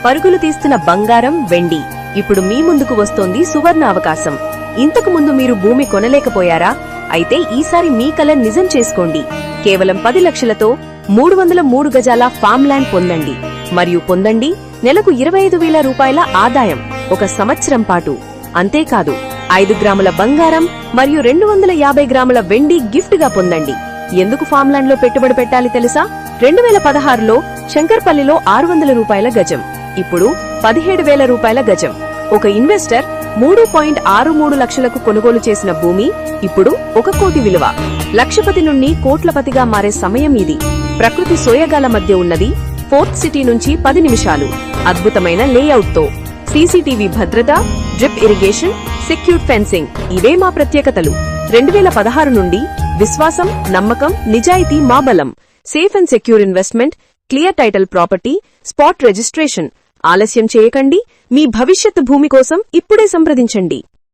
పరుగులు తీస్తున్న బంగారం, వెండి. ఇప్పుడు మీ ముందుకు వస్తోంది సువర్ణ అవకాశం. ఇంతకు ముందు మీరు భూమి కొనలేకపోయారా? అయితే ఈసారి మీ కల నిజం చేసుకోండి. కేవలం 10 లక్షలతో 303 గజాల ఫామ్ ల్యాండ్ పొందండి. మరియు పొందండి నెలకు 25,000 రూపాయల ఆదాయం 1 సంవత్సరం పాటు. అంతేకాదు 5 గ్రాముల బంగారం మరియు 250 గ్రాముల వెండి గిఫ్ట్ గా పొందండి. ఎందుకు ఫామ్ ల్యాండ్ లో పెట్టుబడి పెట్టాలి తెలుసా? 2016లో శంకర్పల్లిలో 600 రూపాయల గజం, ఇప్పుడు 17,000 రూపాయల గజం. ఒక ఇన్వెస్టర్ 3.63 లక్షలకు కొనుగోలు చేసిన భూమి ఇప్పుడు 1 కోటి విలువ. లక్షపతి నుండి కోట్లపతిగా మారే సమయం ఇది. ప్రకృతి సోయగాల మధ్య ఉన్నది. ఫోర్త్ సిటీ నుంచి 10 నిమిషాలు. అద్భుతమైన లేఅవుట్ తో సీసీటీవీ భద్రత, డ్రిప్ ఇరిగేషన్, సెక్యూర్డ్ ఫెన్సింగ్ ఇవే మా ప్రత్యేకతలు. 2016 నుండి విశ్వాసం, నమ్మకం, నిజాయితీ మా బలం. Safe and secure investment, clear title property, spot registration. ఆలస్యం చేయకండి. మీ భవిష్యత్తు భూమి కోసం ఇప్పుడే సంప్రదించండి.